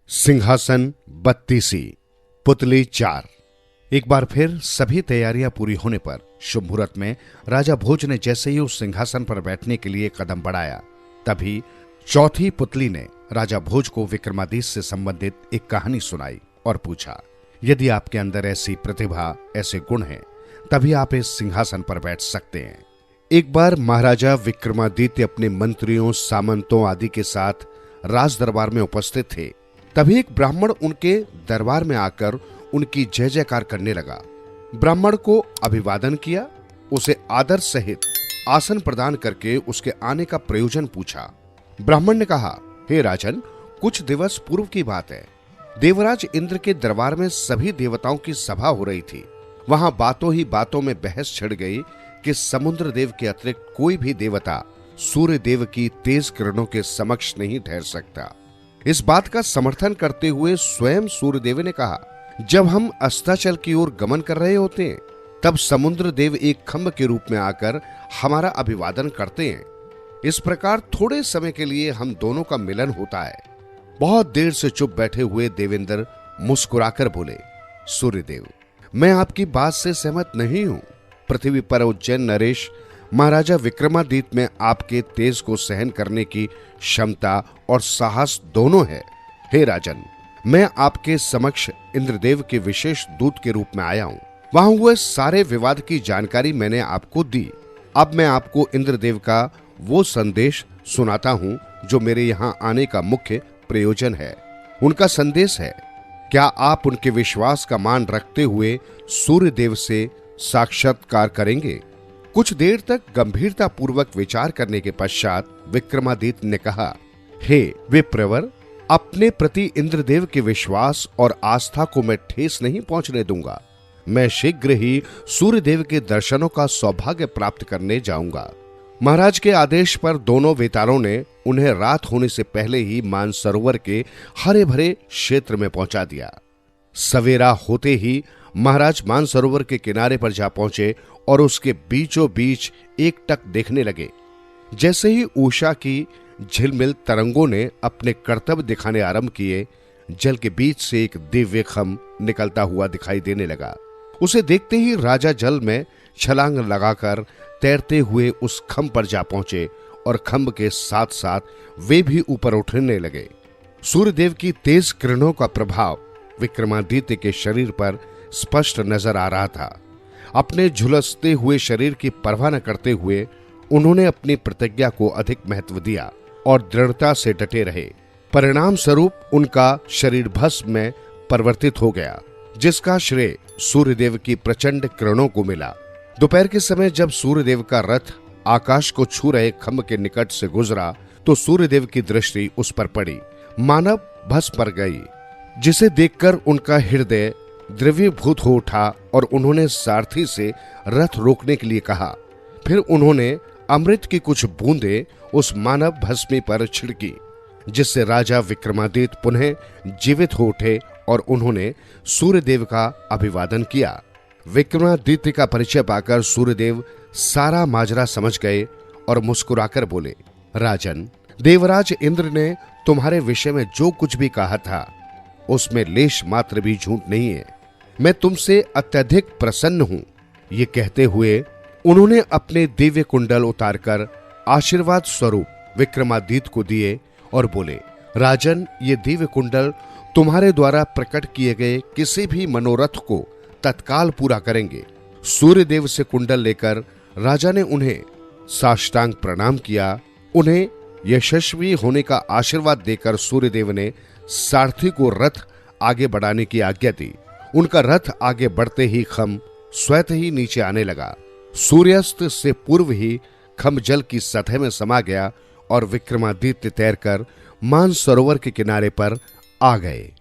सिंहासन बत्तीसी पुतली 4। एक बार फिर सभी तैयारियां पूरी होने पर शुभ मुहूर्त में राजा भोज ने जैसे ही उस सिंहासन पर बैठने के लिए कदम बढ़ाया, तभी चौथी पुतली ने राजा भोज को विक्रमादित्य से संबंधित एक कहानी सुनाई और पूछा, यदि आपके अंदर ऐसी प्रतिभा, ऐसे गुण हैं, तभी आप इस सिंहासन पर बैठ सकते हैं। एक बार महाराजा विक्रमादित्य अपने मंत्रियों, सामंतों आदि के साथ राज दरबार में उपस्थित थे। तभी एक ब्राह्मण उनके दरबार में आकर उनकी जय जयकार करने लगा। ब्राह्मण को अभिवादन किया, उसे आदर सहित आसन प्रदान करके उसके आने का प्रयोजन पूछा। ब्राह्मण ने कहा, हे राजन, कुछ दिवस पूर्व की बात है। देवराज इंद्र के दरबार में सभी देवताओं की सभा हो रही थी। वहां बातों ही बातों में बहस छिड़ गई कि समुद्र देव के अतिरिक्त कोई भी देवता सूर्य देव की तेज किरणों के समक्ष नहीं ठहर सकता। इस बात का समर्थन करते हुए स्वयं सूर्य देव ने कहा, जब हम अस्ताचल की ओर गमन कर रहे होते हैं, तब समुद्र देव एक खंभ के रूप में आकर हमारा अभिवादन करते हैं। इस प्रकार थोड़े समय के लिए हम दोनों का मिलन होता है। बहुत देर से चुप बैठे हुए देवेंद्र मुस्कुराकर बोले, सूर्यदेव, मैं आपकी बात से सहमत नहीं हूं। पृथ्वी पर उज्जैन नरेश महाराजा विक्रमादित्य में आपके तेज को सहन करने की क्षमता और साहस दोनों है। हे राजन, मैं आपके समक्ष इंद्रदेव के विशेष दूत के रूप में आया हूं। वहां हुए सारे विवाद की जानकारी मैंने आपको दी। अब मैं आपको इंद्रदेव का वो संदेश सुनाता हूं जो मेरे यहां आने का मुख्य प्रयोजन है। उनका संदेश है, क्या आप उनके विश्वास का मान रखते हुए सूर्य देव से साक्षात्कार करेंगे? कुछ देर तक गंभीरता पूर्वक विचार करने के पश्चात विक्रमादित्य ने कहा, हे विप्रवर, अपने प्रति इंद्रदेव के विश्वास और आस्था को मैं ठेस नहीं पहुंचने दूंगा। मैं शीघ्र ही सूर्यदेव के दर्शनों का सौभाग्य प्राप्त करने जाऊंगा। महाराज के आदेश पर दोनों वेतारों ने उन्हें रात होने से पहले ही मानसरोवर के हरे भरे क्षेत्र में पहुंचा दिया। सवेरा होते ही महाराज मानसरोवर के किनारे पर जा पहुंचे और उसके बीचों बीच एकटक देखने लगे। जैसे ही उषा की झिलमिल तरंगों ने अपने कर्तव्य दिखाने आरंभ किए, जल के बीच से एक दिव्य खंभ निकलता हुआ दिखाई देने लगा। उसे देखते ही राजा जल में छलांग लगाकर तैरते हुए उस खंभ पर जा पहुंचे और खंभ के साथ साथ वे भी ऊपर उठने लगे। सूर्यदेव की तेज किरणों का प्रभाव विक्रमादित्य के शरीर पर स्पष्ट नजर आ रहा था। अपने झुलसते हुए शरीर की परवाह न करते हुए उन्होंने अपनी प्रतिज्ञा को अधिक महत्व दिया और दृढ़ता से डटे रहे। परिणाम स्वरूप उनका शरीर भस्म में परिवर्तित हो गया, जिसका श्रेय सूर्यदेव की प्रचंड किरणों को मिला। दोपहर के समय जब सूर्यदेव का रथ आकाश को छू रहे खंभ के निकट से गुजरा, तो सूर्यदेव की दृष्टि उस पर पड़ी। मानव भस्म पर गई, जिसे देखकर उनका हृदय द्रवीभूत हो उठा और उन्होंने सारथी से रथ रोकने के लिए कहा। फिर उन्होंने अमृत की कुछ बूंदें उस मानव भस्मी पर छिड़की, जिससे राजा विक्रमादित्य पुनः जीवित हो उठे और उन्होंने सूर्यदेव का अभिवादन किया। विक्रमादित्य का परिचय पाकर सूर्यदेव सारा माजरा समझ गए और मुस्कुराकर बोले, राजन, देवराज इंद्र ने तुम्हारे विषय में जो कुछ भी कहा था, उसमें लेश मात्र भी झूठ नहीं है। मैं तुमसे अत्यधिक प्रसन्न हूं। ये कहते हुए उन्होंने अपने दिव्य कुंडल उतारकर आशीर्वाद स्वरूप विक्रमादित्य को दिए और बोले, राजन, ये दिव्य कुंडल तुम्हारे द्वारा प्रकट किए गए किसी भी मनोरथ को तत्काल पूरा करेंगे। सूर्यदेव से कुंडल लेकर राजा ने उन्हें साष्टांग प्रणाम किया। उन्हें यशस्वी होने का आशीर्वाद देकर सूर्यदेव ने सारथी को रथ आगे बढ़ाने की आज्ञा दी। उनका रथ आगे बढ़ते ही खंभ स्वतः ही नीचे आने लगा। सूर्यास्त से पूर्व ही खंभ जल की सतह में समा गया और विक्रमादित्य तैरकर मानसरोवर के किनारे पर आ गए।